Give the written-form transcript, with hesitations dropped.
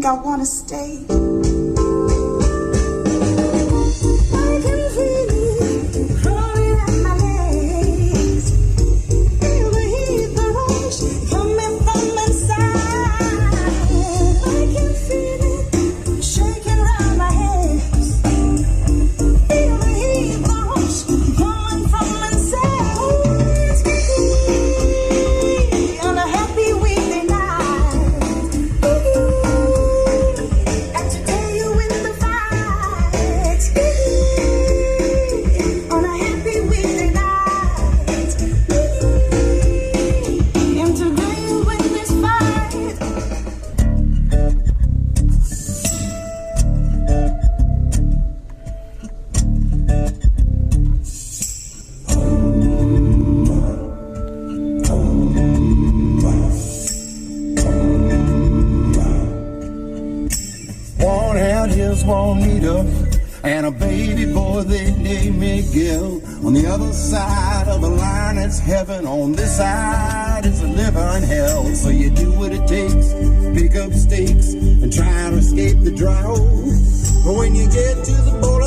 I wanna stay. Juanita and a baby boy they named Miguel. On the other side of the line it's heaven, on this side it's a living hell. So you do what it takes, pick up stakes and try to escape the drought. But when you get to the border